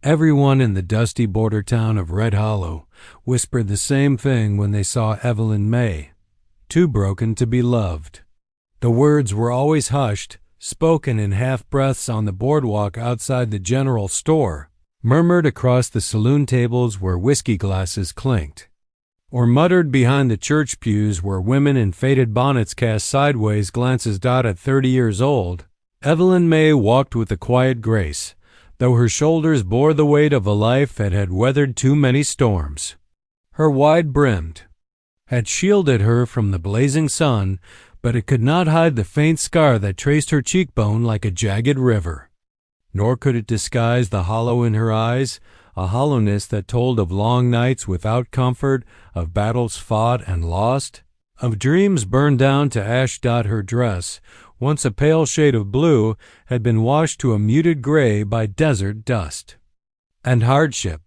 Everyone in the dusty border town of Red Hollow whispered the same thing when they saw Evelyn Mae, too broken to be loved. The words were always hushed, spoken in half-breaths on the boardwalk outside the general store, murmured across the saloon tables where whiskey glasses clinked, or muttered behind the church pews where women in faded bonnets cast sideways glances. At 30 years old, Evelyn Mae walked with a quiet grace, though her shoulders bore the weight of a life that had weathered too many storms. Her wide-brimmed had shielded her from the blazing sun, but it could not hide the faint scar that traced her cheekbone like a jagged river. Nor could it disguise the hollow in her eyes, a hollowness that told of long nights without comfort, of battles fought and lost, of dreams burned down to ash. Her dress, once a pale shade of blue, had been washed to a muted gray by desert dust and hardship.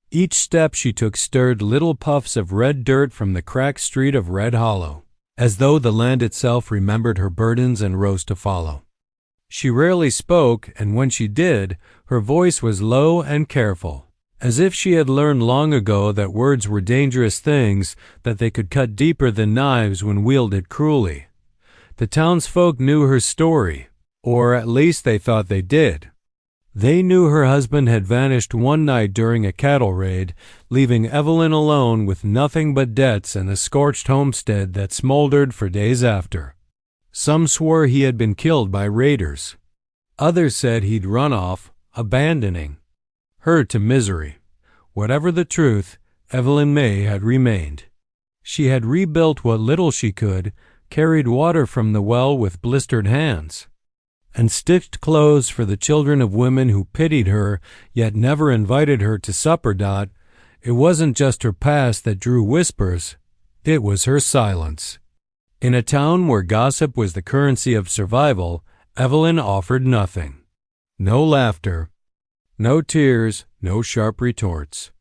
Each step she took stirred little puffs of red dirt from the cracked street of Red Hollow, as though the land itself remembered her burdens and rose to follow. She rarely spoke, and when she did, her voice was low and careful, as if she had learned long ago that words were dangerous things, that they could cut deeper than knives when wielded cruelly. The townsfolk knew her story, or at least they thought they did. They knew her husband had vanished one night during a cattle raid, leaving Evelyn alone with nothing but debts and a scorched homestead that smoldered for days after. Some swore he had been killed by raiders. Others said he'd run off, abandoning her to misery. Whatever the truth, Evelyn Mae had remained. She had rebuilt what little she could, carried water from the well with blistered hands, and stitched clothes for the children of women who pitied her yet never invited her to supper. It wasn't just her past that drew whispers, it was her silence. In a town where gossip was the currency of survival, Evelyn offered nothing. No laughter, no tears, no sharp retorts.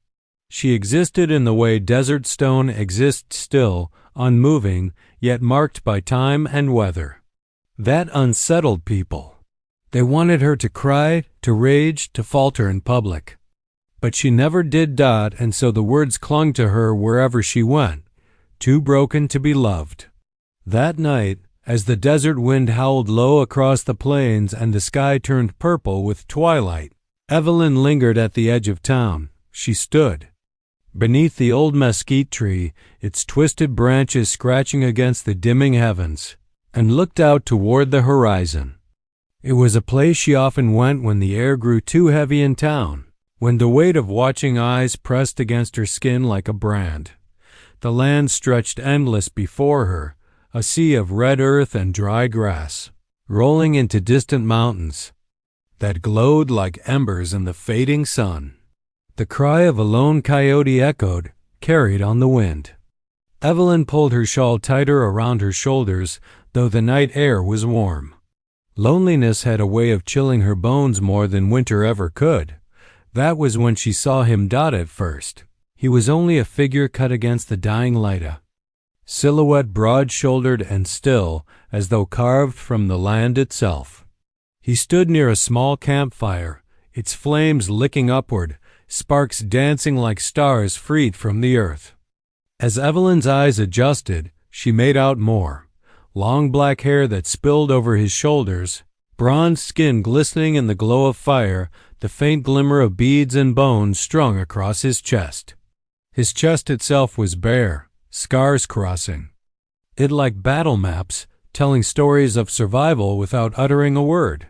She existed in the way desert stone exists still, unmoving, yet marked by time and weather. That unsettled people. They wanted her to cry, to rage, to falter in public. But she never did. And so the words clung to her wherever she went, too broken to be loved. That night, as the desert wind howled low across the plains and the sky turned purple with twilight, Evelyn lingered at the edge of town. She stood beneath the old mesquite tree, its twisted branches scratching against the dimming heavens, and looked out toward the horizon. It was a place she often went when the air grew too heavy in town, when the weight of watching eyes pressed against her skin like a brand. The land stretched endless before her, a sea of red earth and dry grass, rolling into distant mountains that glowed like embers in the fading sun. The cry of a lone coyote echoed, carried on the wind. Evelyn pulled her shawl tighter around her shoulders, though the night air was warm. Loneliness had a way of chilling her bones more than winter ever could. That was when she saw him. At first, he was only a figure cut against the dying light, a silhouette broad-shouldered and still, as though carved from the land itself. He stood near a small campfire, its flames licking upward, sparks dancing like stars freed from the earth. As Evelyn's eyes adjusted, she made out more. Long black hair that spilled over his shoulders, bronze skin glistening in the glow of fire, the faint glimmer of beads and bones strung across his chest. His chest itself was bare, scars crossing it like battle maps, telling stories of survival without uttering a word.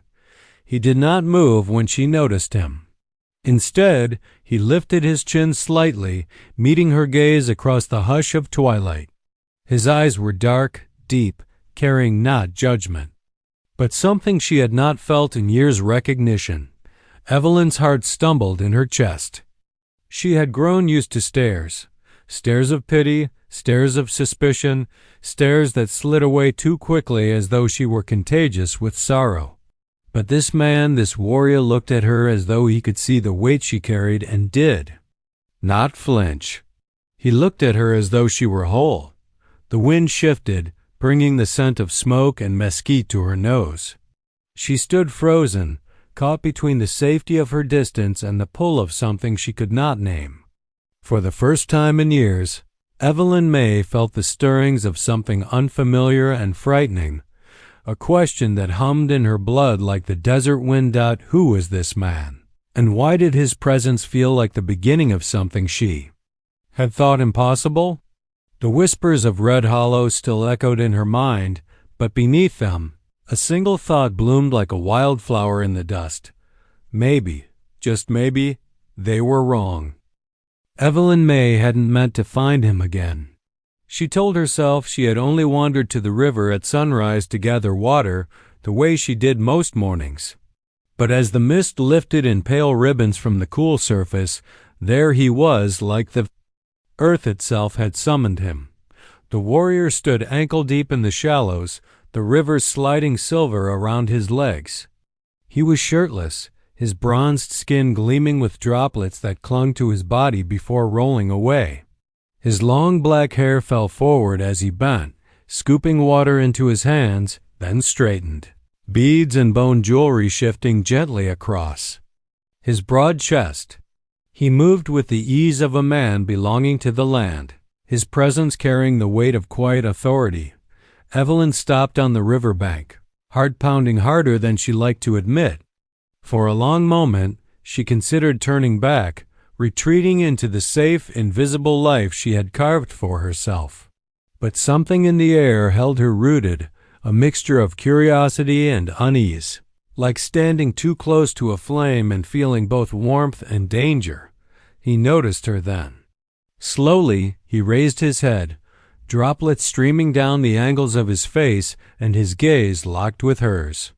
He did not move when she noticed him. Instead, he lifted his chin slightly, meeting her gaze across the hush of twilight. His eyes were dark, deep, carrying not judgment, but something she had not felt in years: recognition. Evelyn's heart stumbled in her chest. She had grown used to stares of pity, stares of suspicion, stares that slid away too quickly as though she were contagious with sorrow. But this man, this warrior, looked at her as though he could see the weight she carried and did not flinch. He looked at her as though she were whole. The wind shifted, bringing the scent of smoke and mesquite to her nose. She stood frozen, caught between the safety of her distance and the pull of something she could not name. For the first time in years, Evelyn Mae felt the stirrings of something unfamiliar and frightening, a question that hummed in her blood like the desert wind. Who was this man? And why did his presence feel like the beginning of something she had thought impossible? The whispers of Red Hollow still echoed in her mind, but beneath them, a single thought bloomed like a wildflower in the dust. Maybe, just maybe, they were wrong. Evelyn Mae hadn't meant to find him again. She told herself she had only wandered to the river at sunrise to gather water, the way she did most mornings. But as the mist lifted in pale ribbons from the cool surface, there he was, like the earth itself had summoned him. The warrior stood ankle-deep in the shallows, the river sliding silver around his legs. He was shirtless, his bronzed skin gleaming with droplets that clung to his body before rolling away. His long black hair fell forward as he bent, scooping water into his hands, then straightened, beads and bone jewelry shifting gently across his broad chest. He moved with the ease of a man belonging to the land, his presence carrying the weight of quiet authority. Evelyn stopped on the riverbank, heart pounding harder than she liked to admit. For a long moment, she considered turning back, retreating into the safe, invisible life she had carved for herself. But something in the air held her rooted, a mixture of curiosity and unease, like standing too close to a flame and feeling both warmth and danger. He noticed her then. Slowly, he raised his head, droplets streaming down the angles of his face, and his gaze locked with hers.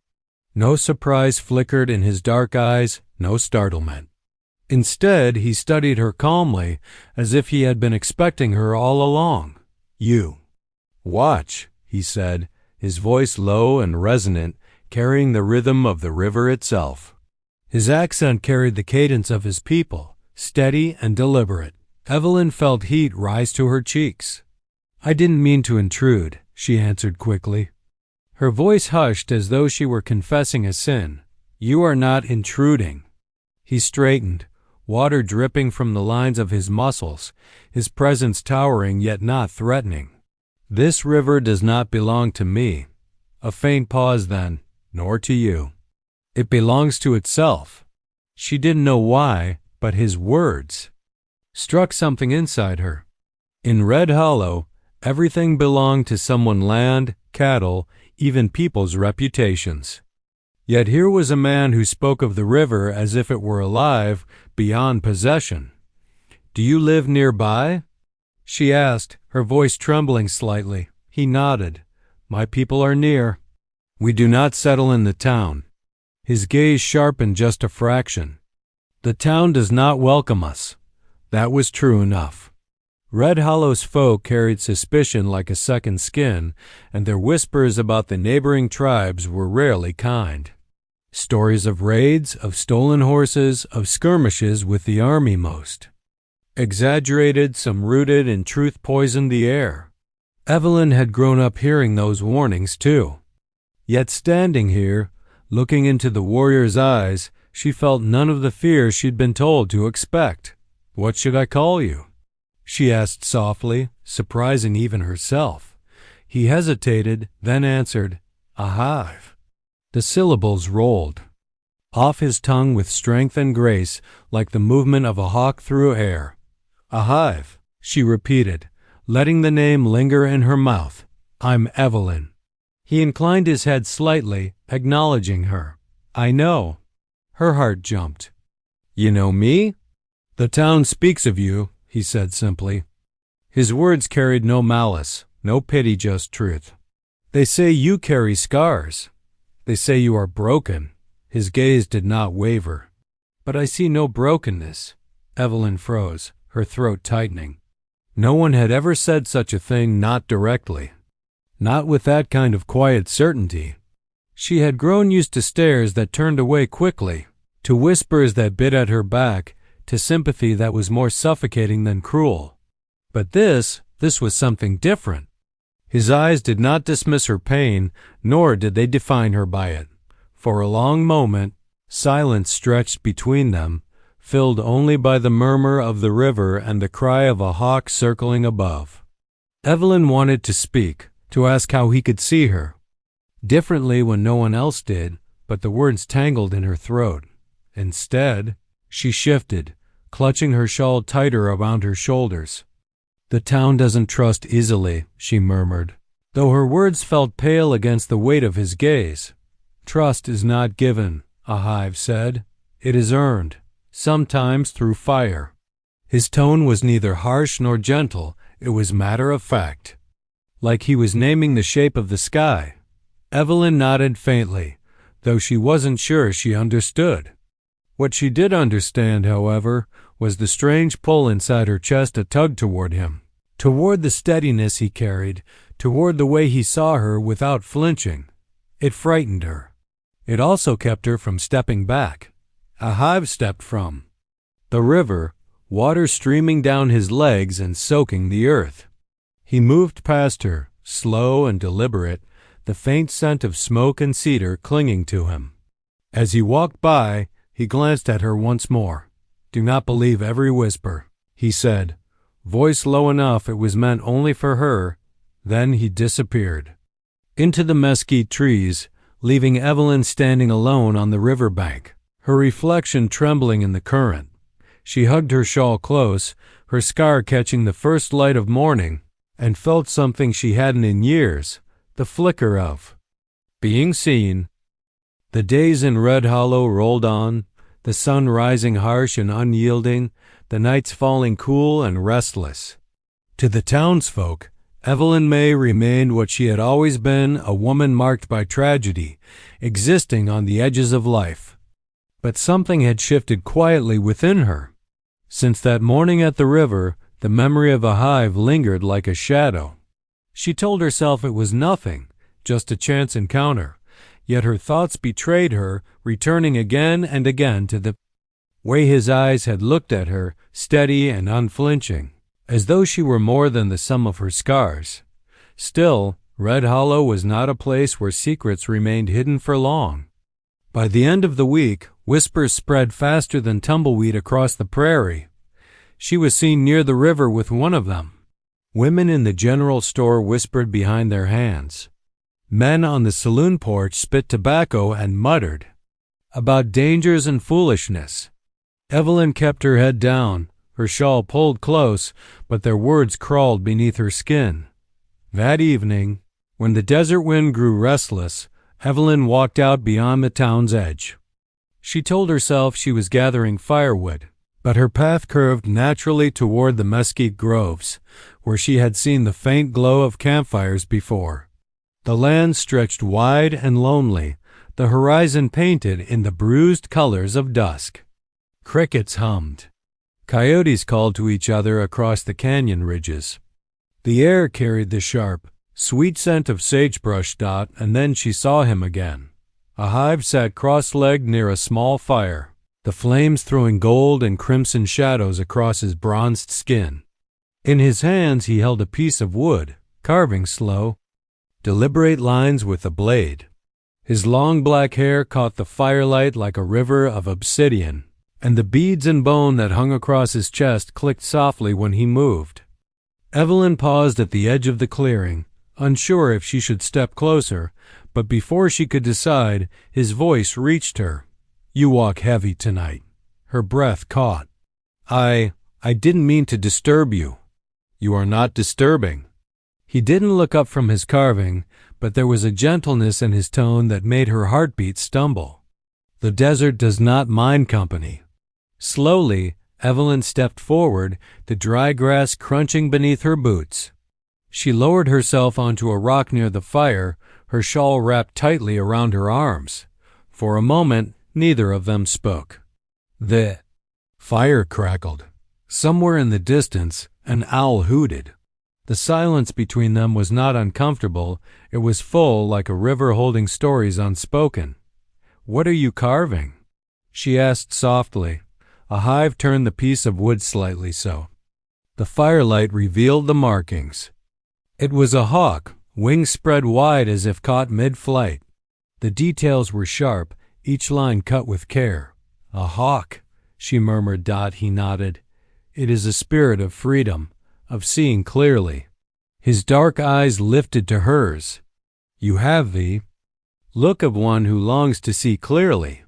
No surprise flickered in his dark eyes, no startlement. Instead, he studied her calmly, as if he had been expecting her all along. "You watch," he said, his voice low and resonant, carrying the rhythm of the river itself. His accent carried the cadence of his people, steady and deliberate. Evelyn felt heat rise to her cheeks. "I didn't mean to intrude," she answered quickly. Her voice hushed as though she were confessing a sin. "You are not intruding." He straightened, water dripping from the lines of his muscles, his presence towering yet not threatening. "This river does not belong to me." A faint pause then. "Nor to you. It belongs to itself." She didn't know why, but his words struck something inside her. In Red Hollow, everything belonged to someone: land, cattle, even people's reputations. Yet here was a man who spoke of the river as if it were alive, beyond possession. "Do you live nearby?" she asked, her voice trembling slightly. He nodded. "My people are near. We do not settle in the town." His gaze sharpened just a fraction. "The town does not welcome us." That was true enough. Red Hollow's folk carried suspicion like a second skin, and their whispers about the neighboring tribes were rarely kind. Stories of raids, of stolen horses, of skirmishes with the army most. Exaggerated, some rooted in truth, poisoned the air. Evelyn had grown up hearing those warnings too. Yet standing here, looking into the warrior's eyes, she felt none of the fear she'd been told to expect. "What should I call you?" she asked softly, surprising even herself. He hesitated, then answered, "A hive." The syllables rolled off his tongue with strength and grace, like the movement of a hawk through air. "A hive," she repeated, letting the name linger in her mouth. "I'm Evelyn." He inclined his head slightly, acknowledging her. "I know." Her heart jumped. "You know me?" "The town speaks of you," he said simply. His words carried no malice, no pity, just truth. "They say you carry scars. They say you are broken." His gaze did not waver. "But I see no brokenness." Evelyn froze, her throat tightening. No one had ever said such a thing, not directly. Not with that kind of quiet certainty. She had grown used to stares that turned away quickly, to whispers that bit at her back, to sympathy that was more suffocating than cruel. But this was something different. His eyes did not dismiss her pain, nor did they define her by it. For a long moment, Silence stretched between them, filled only by the murmur of the river and the cry of a hawk circling above. Evelyn wanted to speak, to ask how he could see her differently when no one else did, but the words tangled in her throat. Instead, she shifted, clutching her shawl tighter around her shoulders. "The town doesn't trust easily," she murmured, though her words felt pale against the weight of his gaze. "Trust is not given," a hive said. "It is earned, sometimes through fire." His tone was neither harsh nor gentle, it was matter of fact, like he was naming the shape of the sky. Evelyn nodded faintly, though she wasn't sure she understood. What she did understand, however, was the strange pull inside her chest that tugged toward him, toward the steadiness he carried, toward the way he saw her without flinching. It frightened her. It also kept her from stepping back. A hive stepped from the river, water streaming down his legs and soaking the earth. He moved past her, slow and deliberate, the faint scent of smoke and cedar clinging to him. As he walked by, he glanced at her once more. "Do not believe every whisper," he said, voice low enough it was meant only for her. Then he disappeared into the mesquite trees, leaving Evelyn standing alone on the riverbank, her reflection trembling in the current. She hugged her shawl close, her scar catching the first light of morning, and felt something she hadn't in years, the flicker of being seen. The days in Red Hollow rolled on, the sun rising harsh and unyielding, the nights falling cool and restless. To the townsfolk, Evelyn Mae remained what she had always been, a woman marked by tragedy, existing on the edges of life. But something had shifted quietly within her. Since that morning at the river, the memory of a hive lingered like a shadow. She told herself it was nothing, just a chance encounter, yet her thoughts betrayed her, returning again and again to the way his eyes had looked at her, steady and unflinching, as though she were more than the sum of her scars. Still, Red Hollow was not a place where secrets remained hidden for long. By the end of the week, whispers spread faster than tumbleweed across the prairie. She was seen near the river with one of them. Women in the general store whispered behind their hands. Men on the saloon porch spit tobacco and muttered about dangers and foolishness. Evelyn kept her head down, her shawl pulled close, but their words crawled beneath her skin. That evening, when the desert wind grew restless, Evelyn walked out beyond the town's edge. She told herself she was gathering firewood, but her path curved naturally toward the mesquite groves, where she had seen the faint glow of campfires before. The land stretched wide and lonely, the horizon painted in the bruised colors of dusk. Crickets hummed. Coyotes called to each other across the canyon ridges. The air carried the sharp, sweet scent of sagebrush. And then she saw him again. A hive sat cross-legged near a small fire, the flames throwing gold and crimson shadows across his bronzed skin. In his hands he held a piece of wood, carving slow, deliberate lines with a blade. His long black hair caught the firelight like a river of obsidian, and the beads and bone that hung across his chest clicked softly when he moved. Evelyn paused at the edge of the clearing, unsure if she should step closer, but before she could decide, his voice reached her. "You walk heavy tonight." Her breath caught. I didn't mean to disturb you." "You are not disturbing." He didn't look up from his carving, but there was a gentleness in his tone that made her heartbeat stumble. The desert does not mind company. Slowly, Evelyn stepped forward, the dry grass crunching beneath her boots. She lowered herself onto a rock near the fire, her shawl wrapped tightly around her arms. For a moment, neither of them spoke. The fire crackled. Somewhere in the distance, an owl hooted. The silence between them was not uncomfortable. It was full, like a river holding stories unspoken. "What are you carving?" she asked softly. A hive turned the piece of wood slightly so. The firelight revealed the markings. It was a hawk, wings spread wide as if caught mid-flight. The details were sharp, each line cut with care. "A hawk," she murmured. He nodded. "It is a spirit of freedom, of seeing clearly." His dark eyes lifted to hers. "You have the look of one who longs to see clearly."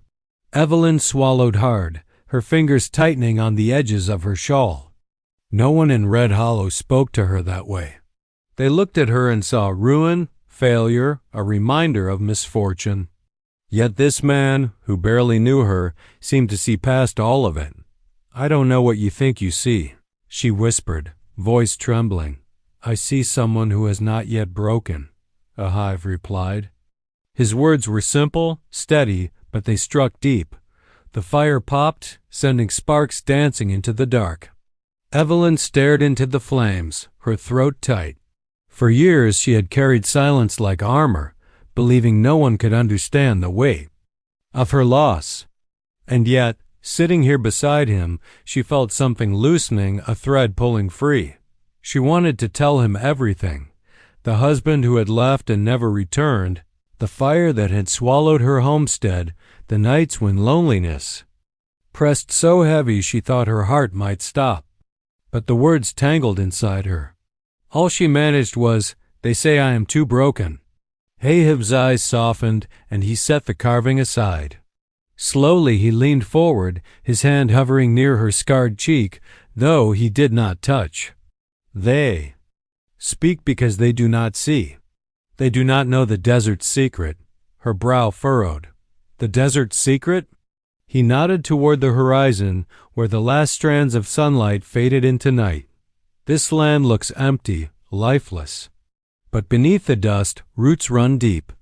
Evelyn swallowed hard, her fingers tightening on the edges of her shawl. No one in Red Hollow spoke to her that way. They looked at her and saw ruin, failure, a reminder of misfortune. Yet this man, who barely knew her, seemed to see past all of it. "I don't know what you think you see," she whispered, voice trembling. "I see someone who has not yet broken," a hive replied. His words were simple, steady, but they struck deep. The fire popped, sending sparks dancing into the dark. Evelyn stared into the flames, her throat tight. For years she had carried silence like armor, believing no one could understand the weight of her loss. And yet, sitting here beside him, she felt something loosening, a thread pulling free. She wanted to tell him everything. The husband who had left and never returned, the fire that had swallowed her homestead, the nights when loneliness pressed so heavy she thought her heart might stop. But the words tangled inside her. All she managed was, "They say I am too broken." Ahib's eyes softened, and he set the carving aside. Slowly he leaned forward, his hand hovering near her scarred cheek, though he did not touch. "They speak because they do not see. They do not know the desert's secret." Her brow furrowed. "The desert's secret?" He nodded toward the horizon, where the last strands of sunlight faded into night. "This land looks empty, lifeless. But beneath the dust, roots run deep.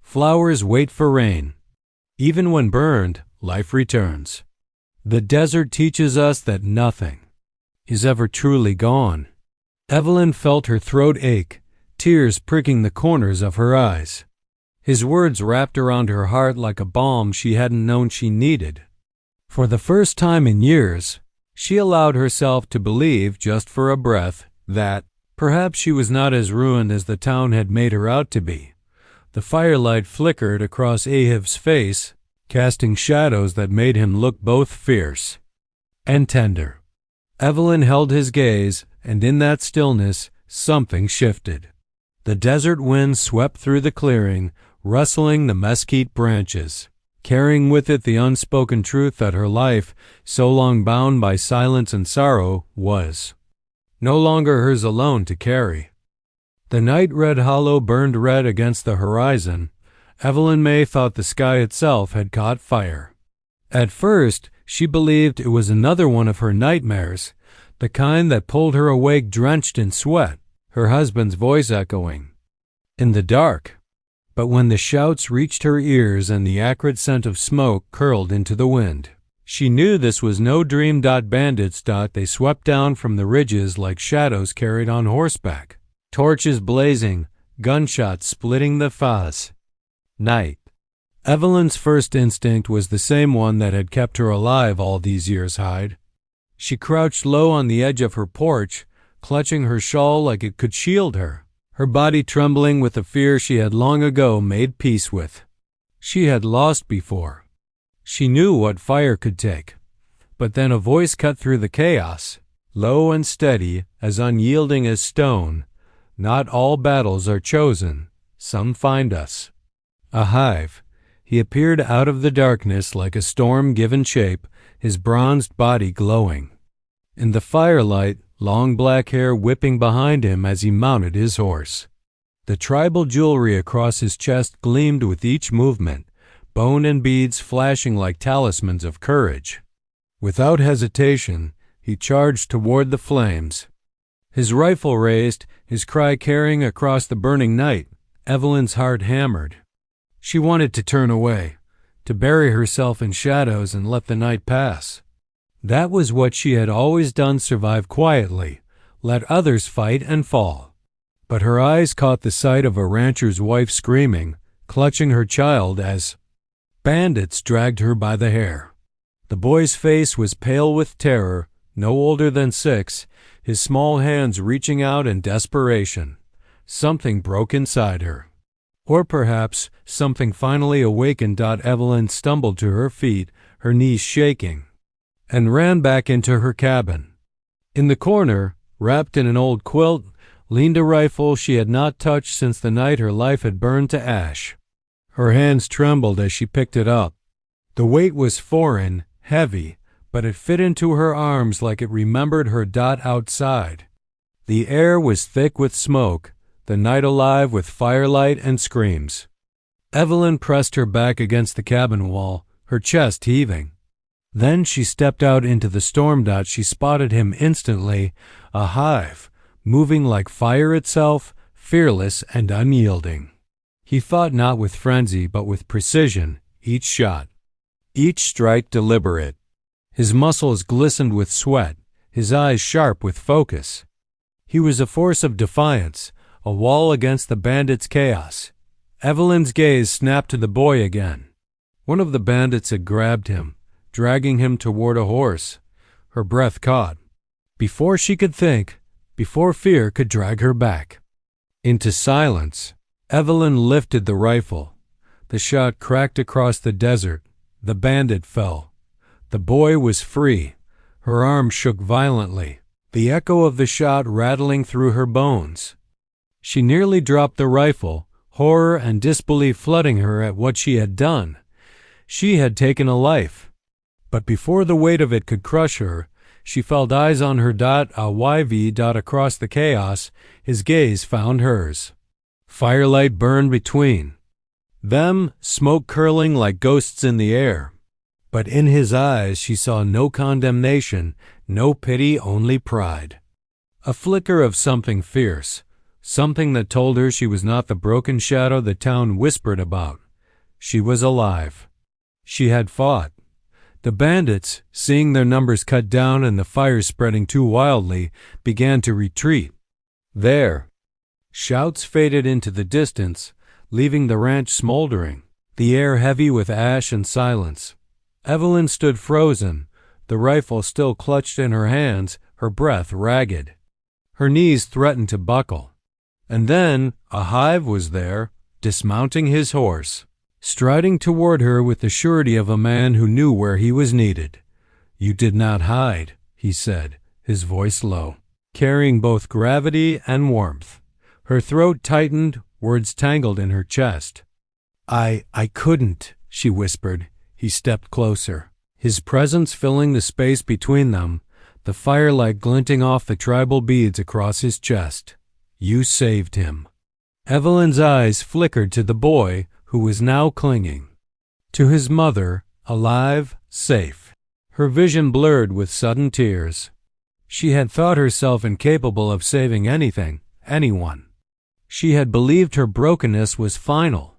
Flowers wait for rain. Even when burned, life returns. The desert teaches us that nothing is ever truly gone." Evelyn felt her throat ache, tears pricking the corners of her eyes. His words wrapped around her heart like a balm she hadn't known she needed. For the first time in years, she allowed herself to believe, just for a breath, that perhaps she was not as ruined as the town had made her out to be. The firelight flickered across Ahib's face, casting shadows that made him look both fierce and tender. Evelyn held his gaze, and in that stillness, something shifted. The desert wind swept through the clearing, rustling the mesquite branches, carrying with it the unspoken truth that her life, so long bound by silence and sorrow, was no longer hers alone to carry. The night Red Hollow burned red against the horizon. Evelyn Mae thought the sky itself had caught fire. At first, she believed it was another one of her nightmares, the kind that pulled her awake drenched in sweat, her husband's voice echoing in the dark. But when the shouts reached her ears and the acrid scent of smoke curled into the wind, she knew this was no dream. Bandits. They swept down from the ridges like shadows carried on horseback, torches blazing, gunshots splitting the fuzz. Night. Evelyn's first instinct was the same one that had kept her alive all these years. Hide. She crouched low on the edge of her porch, clutching her shawl like it could shield her, her body trembling with the fear she had long ago made peace with. She had lost before. She knew what fire could take. But then a voice cut through the chaos, low and steady, as unyielding as stone. "Not all battles are chosen. Some find us." A hive. He appeared out of the darkness like a storm given shape, his bronzed body glowing. In the firelight, long black hair whipping behind him as he mounted his horse. The tribal jewelry across his chest gleamed with each movement, bone and beads flashing like talismans of courage. Without hesitation, he charged toward the flames. His rifle raised, his cry carrying across the burning night. Evelyn's heart hammered. She wanted to turn away, to bury herself in shadows and let the night pass. That was what she had always done, survive quietly, let others fight and fall. But her eyes caught the sight of a rancher's wife screaming, clutching her child as bandits dragged her by the hair. The boy's face was pale with terror, no older than 6, his small hands reaching out in desperation. Something broke inside her. Or perhaps something finally awakened. Evelyn stumbled to her feet, her knees shaking, and ran back into her cabin. In the corner, wrapped in an old quilt, leaned a rifle she had not touched since the night her life had burned to ash. Her hands trembled as she picked it up. The weight was foreign, heavy, but it fit into her arms like it remembered her. Outside, the air was thick with smoke, the night alive with firelight and screams. Evelyn pressed her back against the cabin wall, her chest heaving. Then she stepped out into the storm. She spotted him instantly, a hive, moving like fire itself, fearless and unyielding. He fought not with frenzy but with precision, each shot, each strike deliberate. His muscles glistened with sweat, his eyes sharp with focus. He was a force of defiance, a wall against the bandits' chaos. Evelyn's gaze snapped to the boy again. One of the bandits had grabbed him, dragging him toward a horse. Her breath caught. Before she could think, before fear could drag her back into silence, Evelyn lifted the rifle. The shot cracked across the desert. The bandit fell. The boy was free. Her arm shook violently, the echo of the shot rattling through her bones. She nearly dropped the rifle, horror and disbelief flooding her at what she had done. She had taken a life. But before the weight of it could crush her, she felt eyes on her. Across the chaos, his gaze found hers. Firelight burned between them, smoke curling like ghosts in the air. But in his eyes she saw no condemnation, no pity, only pride. A flicker of something fierce, something that told her she was not the broken shadow the town whispered about. She was alive. She had fought. The bandits, seeing their numbers cut down and the fire spreading too wildly, began to retreat. There, shouts faded into the distance, leaving the ranch smoldering, the air heavy with ash and silence. Evelyn stood frozen, the rifle still clutched in her hands, her breath ragged. Her knees threatened to buckle. And then a hive was there, dismounting his horse, striding toward her with the surety of a man who knew where he was needed. "You did not hide," he said, his voice low, carrying both gravity and warmth. Her throat tightened, words tangled in her chest. I couldn't," she whispered. He stepped closer, his presence filling the space between them, the firelight glinting off the tribal beads across his chest. "You saved him." Evelyn's eyes flickered to the boy, who was now clinging to his mother, alive, safe. Her vision blurred with sudden tears. She had thought herself incapable of saving anything, anyone. She had believed her brokenness was final.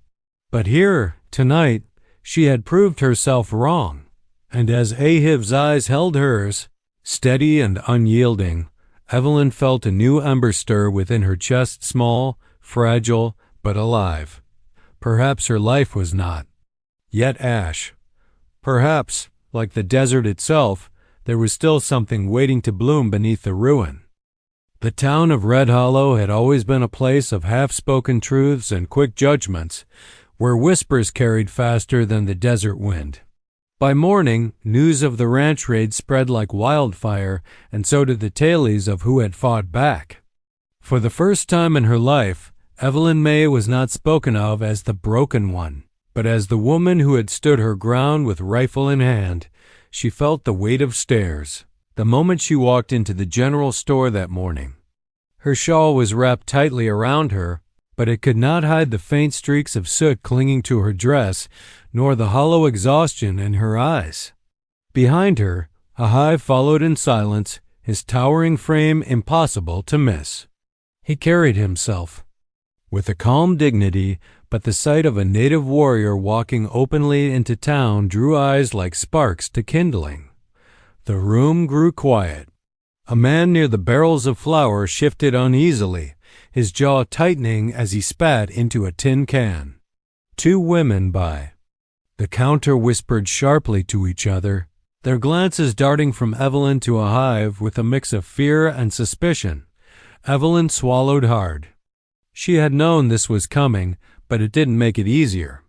But here, tonight, she had proved herself wrong. And as Ahiv's eyes held hers, steady and unyielding, Evelyn felt a new ember stir within her chest, small, fragile, but alive. Perhaps her life was not yet ash. Perhaps, like the desert itself, there was still something waiting to bloom beneath the ruin. The town of Red Hollow had always been a place of half-spoken truths and quick judgments, where whispers carried faster than the desert wind. By morning, news of the ranch raid spread like wildfire, and so did the tales of who had fought back. For the first time in her life, Evelyn Mae was not spoken of as the broken one, but as the woman who had stood her ground with rifle in hand. She felt the weight of stares the moment she walked into the general store that morning. Her shawl was wrapped tightly around her, but it could not hide the faint streaks of soot clinging to her dress, nor the hollow exhaustion in her eyes. Behind her, a hive followed in silence, his towering frame impossible to miss. He carried himself with a calm dignity, but the sight of a native warrior walking openly into town drew eyes like sparks to kindling. The room grew quiet. A man near the barrels of flour shifted uneasily, his jaw tightening as he spat into a tin can. Two women by the counter whispered sharply to each other, their glances darting from Evelyn to a hive with a mix of fear and suspicion. Evelyn swallowed hard. She had known this was coming, but it didn't make it easier.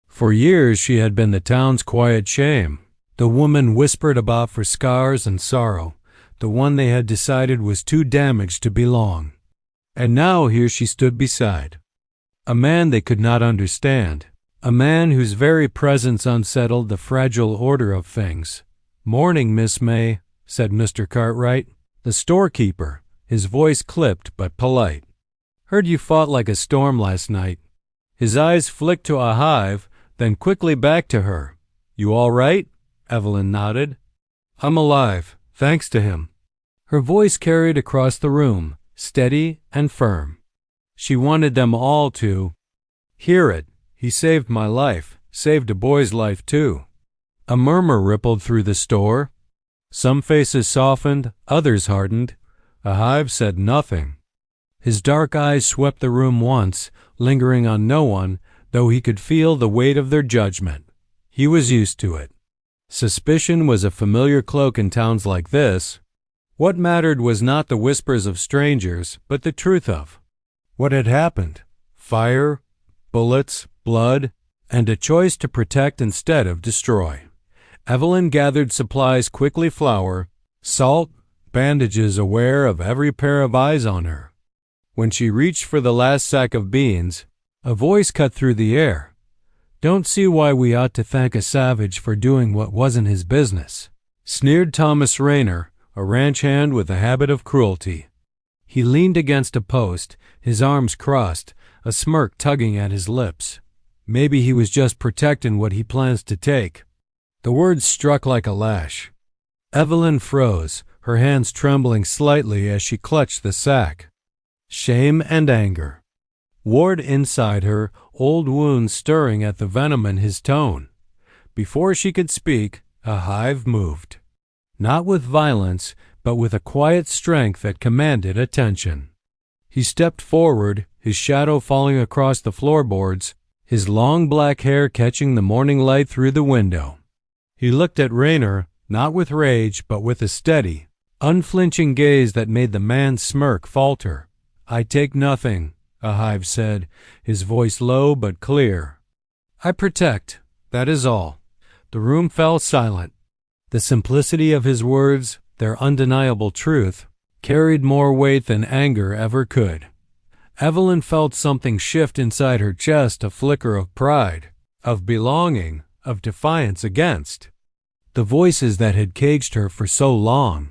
For years she had been the town's quiet shame, the woman whispered about for scars and sorrow, the one they had decided was too damaged to belong. And now here she stood beside a man they could not understand, a man whose very presence unsettled the fragile order of things. "Morning, Miss May," said Mr. Cartwright, the storekeeper, his voice clipped but polite. "Heard you fought like a storm last night." His eyes flicked to a hive, then quickly back to her. "You all right?" Evelyn nodded. "I'm alive, thanks to him." Her voice carried across the room, steady and firm. She wanted them all to hear it. "He saved my life, saved a boy's life too." A murmur rippled through the store. Some faces softened, others hardened. A hive said nothing. His dark eyes swept the room once, lingering on no one, though he could feel the weight of their judgment. He was used to it. Suspicion was a familiar cloak in towns like this. What mattered was not the whispers of strangers, but the truth of what had happened. Fire, bullets, blood, and a choice to protect instead of destroy. Evelyn gathered supplies quickly: flour, salt, bandages, aware of every pair of eyes on her. When she reached for the last sack of beans, a voice cut through the air. "Don't see why we ought to thank a savage for doing what wasn't his business," sneered Thomas Rayner, a ranch hand with a habit of cruelty. He leaned against a post, his arms crossed, a smirk tugging at his lips. Maybe he was just protecting what he plans to take. The words struck like a lash. Evelyn froze, her hands trembling slightly as she clutched the sack. Shame and anger warred inside her, old wounds stirring at the venom in his tone. Before she could speak, a hive moved. Not with violence, but with a quiet strength that commanded attention. He stepped forward, his shadow falling across the floorboards, his long black hair catching the morning light through the window. He looked at Rayner, not with rage, but with a steady, unflinching gaze that made the man's smirk falter. "I take nothing," a hive said, his voice low but clear. "I protect, that is all." The room fell silent. The simplicity of his words, their undeniable truth, carried more weight than anger ever could. Evelyn felt something shift inside her chest, a flicker of pride, of belonging, of defiance against the voices that had caged her for so long.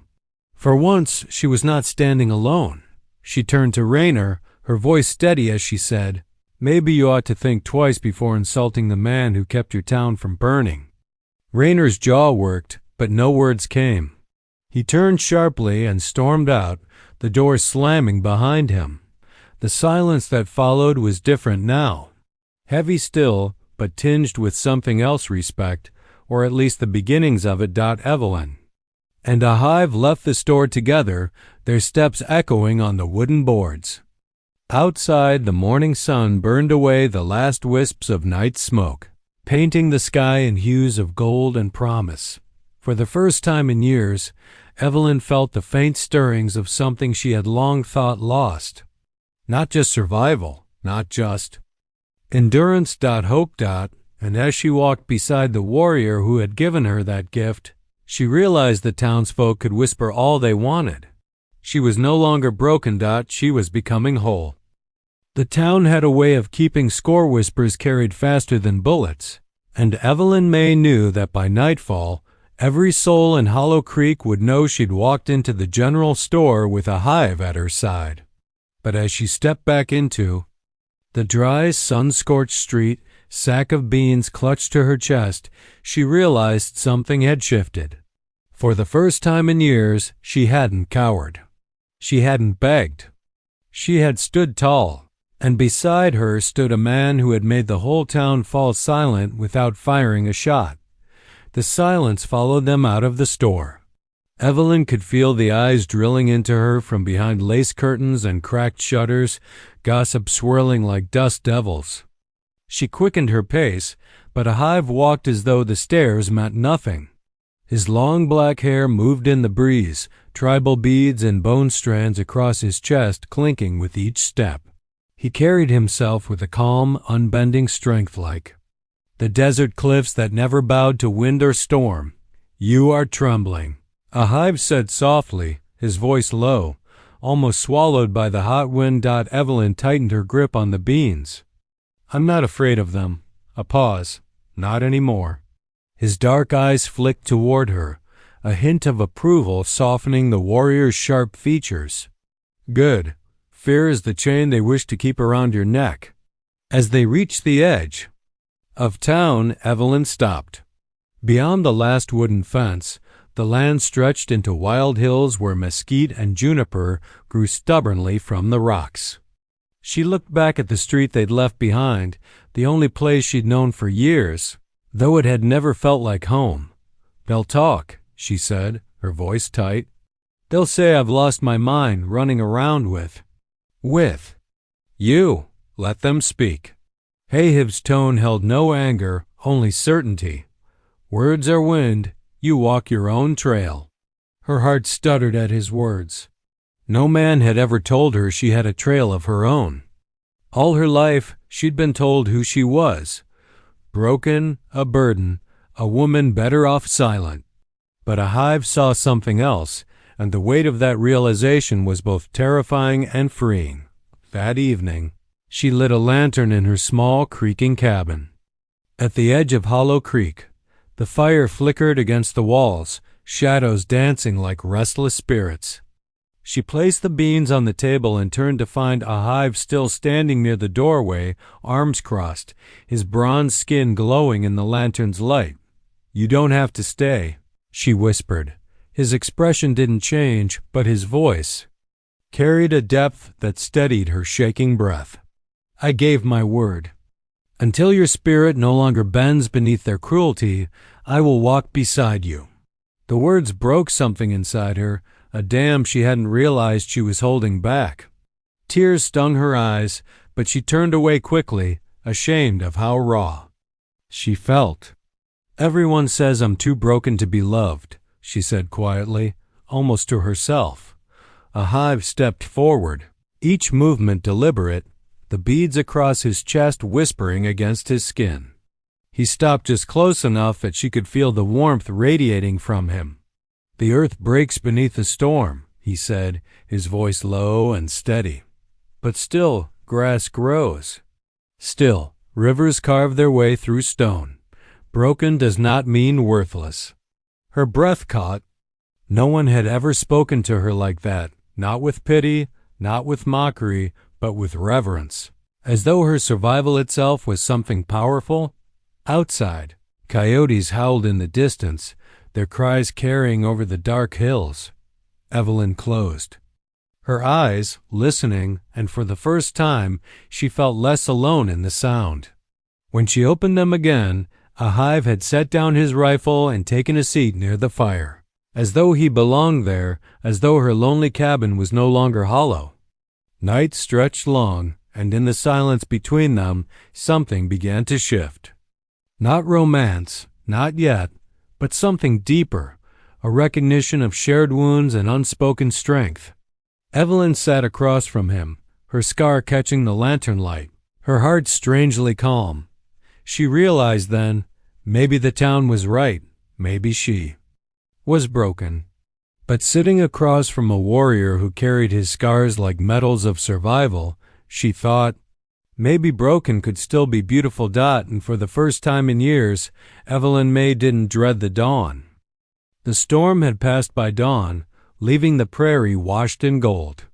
For once, she was not standing alone. She turned to Rayner, her voice steady as she said, "Maybe you ought to think twice before insulting the man who kept your town from burning." Rayner's jaw worked, but no words came. He turned sharply and stormed out, the door slamming behind him. The silence that followed was different now. Heavy still, but tinged with something else: respect, or at least the beginnings of it. Evelyn and a hive left the store together, their steps echoing on the wooden boards. Outside, the morning sun burned away the last wisps of night smoke, painting the sky in hues of gold and promise. For the first time in years, Evelyn felt the faint stirrings of something she had long thought lost. Not just survival, not just endurance. Hope. And as she walked beside the warrior who had given her that gift, she realized the townsfolk could whisper all they wanted. She was no longer broken. She was becoming whole. The town had a way of keeping score: whispers carried faster than bullets, and Evelyn Mae knew that by nightfall, every soul in Hollow Creek would know she'd walked into the general store with a hive at her side. But as she stepped back into the dry, sun-scorched street, sack of beans clutched to her chest, she realized something had shifted. For the first time in years, she hadn't cowered. She hadn't begged. She had stood tall, and beside her stood a man who had made the whole town fall silent without firing a shot. The silence followed them out of the store. Evelyn could feel the eyes drilling into her from behind lace curtains and cracked shutters, gossip swirling like dust devils. She quickened her pace, but a hive walked as though the stairs meant nothing. His long black hair moved in the breeze, tribal beads and bone strands across his chest clinking with each step. He carried himself with a calm, unbending strength like the desert cliffs that never bowed to wind or storm. "You are trembling," a hive said softly, his voice low, almost swallowed by the hot wind. Evelyn tightened her grip on the beans. "I'm not afraid of them." A pause. "Not anymore." His dark eyes flicked toward her, a hint of approval softening the warrior's sharp features. "Good. Fear is the chain they wish to keep around your neck." As they reached the edge of town, Evelyn stopped. Beyond the last wooden fence, the land stretched into wild hills where mesquite and juniper grew stubbornly from the rocks. She looked back at the street they'd left behind, the only place she'd known for years, though it had never felt like home. "They'll talk," she said, her voice tight. "They'll say I've lost my mind running around with you. Let them speak." Ahib's tone held no anger, only certainty. "Words are wind. You walk your own trail." Her heart stuttered at his words. No man had ever told her she had a trail of her own. All her life she'd been told who she was. Broken, a burden, a woman better off silent. But a hive saw something else, and the weight of that realization was both terrifying and freeing. That evening, she lit a lantern in her small, creaking cabin. At the edge of Hollow Creek, the fire flickered against the walls, shadows dancing like restless spirits. She placed the beans on the table and turned to find a hive still standing near the doorway, arms crossed, his bronze skin glowing in the lantern's light. "You don't have to stay," she whispered. His expression didn't change, but his voice carried a depth that steadied her shaking breath. "I gave my word. Until your spirit no longer bends beneath their cruelty, I will walk beside you." The words broke something inside her, a dam she hadn't realized she was holding back. Tears stung her eyes, but she turned away quickly, ashamed of how raw she felt. "Everyone says I'm too broken to be loved," she said quietly, almost to herself. A hive stepped forward, each movement deliberate, the beads across his chest whispering against his skin. He stopped just close enough that she could feel the warmth radiating from him. "The earth breaks beneath the storm," he said, his voice low and steady. "But still, grass grows. Still, rivers carve their way through stone. Broken does not mean worthless." Her breath caught. No one had ever spoken to her like that, not with pity, not with mockery, but with reverence, as though her survival itself was something powerful. Outside, coyotes howled in the distance, their cries carrying over the dark hills. Evelyn closed her eyes, listening, and for the first time she felt less alone in the sound. When she opened them again, a hive had set down his rifle and taken a seat near the fire, as though he belonged there, as though her lonely cabin was no longer hollow. Night stretched long, and in the silence between them, something began to shift. Not romance, not yet, but something deeper, a recognition of shared wounds and unspoken strength. Evelyn sat across from him, her scar catching the lantern light, her heart strangely calm. She realized then, maybe the town was right, maybe she was broken. But sitting across from a warrior who carried his scars like medals of survival, she thought, maybe broken could still be beautiful. And for the first time in years, Evelyn Mae didn't dread the dawn. The storm had passed by dawn, leaving the prairie washed in gold.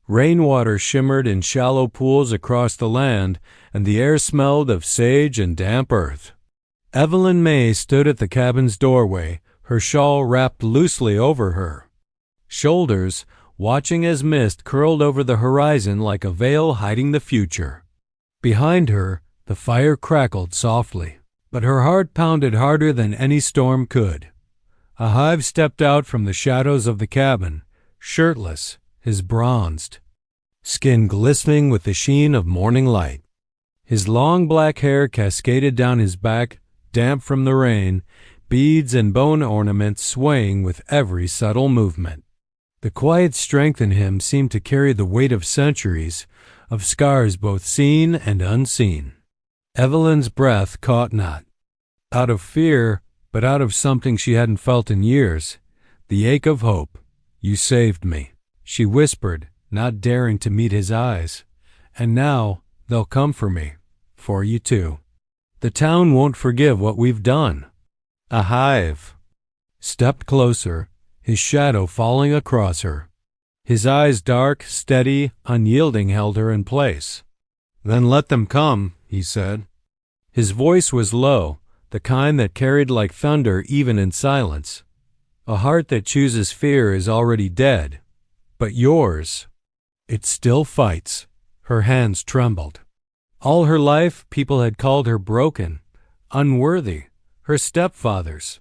Rainwater shimmered in shallow pools across the land, and the air smelled of sage and damp earth. Evelyn Mae stood at the cabin's doorway, her shawl wrapped loosely over her shoulders, watching as mist curled over the horizon like a veil hiding the future. Behind her, the fire crackled softly, but her heart pounded harder than any storm could. A hive stepped out from the shadows of the cabin, shirtless, his bronzed skin glistening with the sheen of morning light. His long black hair cascaded down his back, damp from the rain, beads and bone ornaments swaying with every subtle movement. The quiet strength in him seemed to carry the weight of centuries, of scars both seen and unseen. Evelyn's breath caught not. Out of fear, but out of something she hadn't felt in years, the ache of hope. "You saved me," she whispered, not daring to meet his eyes. "And now they'll come for me, for you too. The town won't forgive what we've done." A hive stepped closer, his shadow falling across her. His eyes, dark, steady, unyielding, held her in place. "Then let them come," he said. His voice was low, the kind that carried like thunder even in silence. "A heart that chooses fear is already dead. But yours, it still fights." Her hands trembled. All her life, people had called her broken, unworthy, her stepfathers.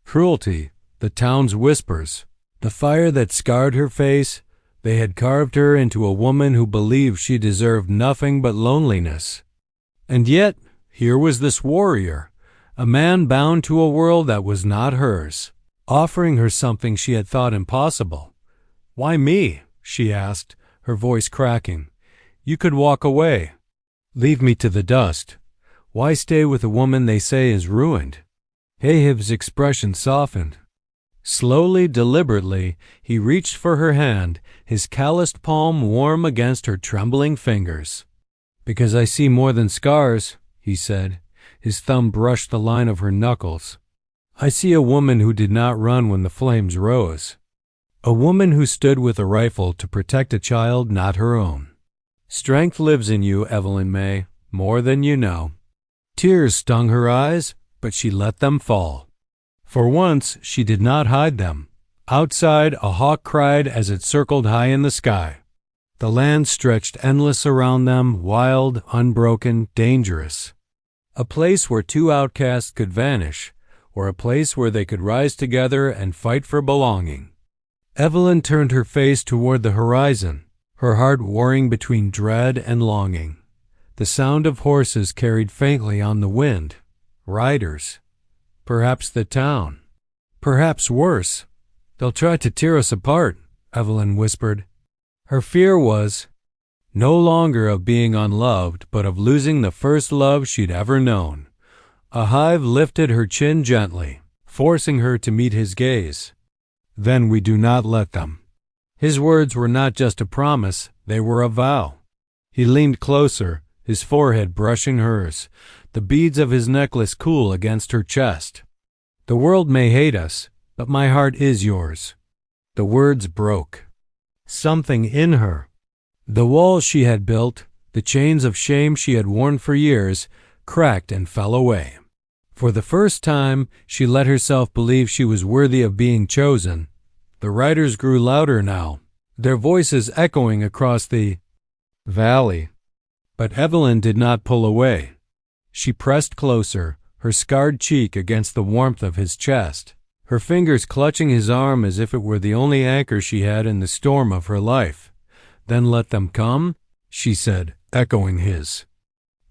Cruelty, the town's whispers, the fire that scarred her face, they had carved her into a woman who believed she deserved nothing but loneliness. And yet, here was this warrior, a man bound to a world that was not hers, offering her something she had thought impossible. "Why me?" she asked, her voice cracking. "You could walk away. Leave me to the dust. Why stay with a woman they say is ruined?" Ahib's expression softened. Slowly, deliberately, he reached for her hand, his calloused palm warm against her trembling fingers. "Because I see more than scars," he said. His thumb brushed the line of her knuckles. "I see a woman who did not run when the flames rose. A woman who stood with a rifle to protect a child not her own. Strength lives in you, Evelyn Mae, more than you know." Tears stung her eyes, but she let them fall. For once, she did not hide them. Outside, a hawk cried as it circled high in the sky. The land stretched endless around them, wild, unbroken, dangerous. A place where two outcasts could vanish, or a place where they could rise together and fight for belonging. Evelyn turned her face toward the horizon, her heart warring between dread and longing. The sound of horses carried faintly on the wind. Riders. Perhaps the town. Perhaps worse. "They'll try to tear us apart," Evelyn whispered. Her fear was no longer of being unloved, but of losing the first love she'd ever known. A hive lifted her chin gently, forcing her to meet his gaze. "Then we do not let them." His words were not just a promise, they were a vow. He leaned closer, his forehead brushing hers, the beads of his necklace cool against her chest. "The world may hate us, but my heart is yours." The words broke. Something in her, the walls she had built, the chains of shame she had worn for years, cracked and fell away. For the first time, she let herself believe she was worthy of being chosen. The riders grew louder now, their voices echoing across the valley. But Evelyn did not pull away. She pressed closer, her scarred cheek against the warmth of his chest, her fingers clutching his arm as if it were the only anchor she had in the storm of her life. "Then let them come," she said, echoing his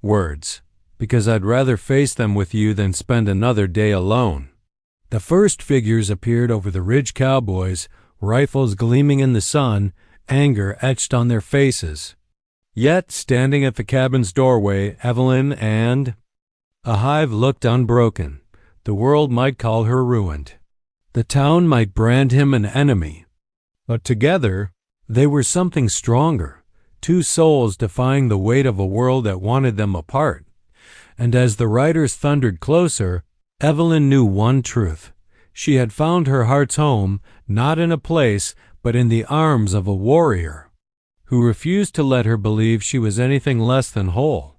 words, "because I'd rather face them with you than spend another day alone." The first figures appeared over the ridge cowboys, rifles gleaming in the sun, anger etched on their faces. Yet, standing at the cabin's doorway, Evelyn and a hive looked unbroken. The world might call her ruined. The town might brand him an enemy. But together, they were something stronger, two souls defying the weight of a world that wanted them apart. And as the riders thundered closer, Evelyn knew one truth. She had found her heart's home, not in a place, but in the arms of a warrior who refused to let her believe she was anything less than whole.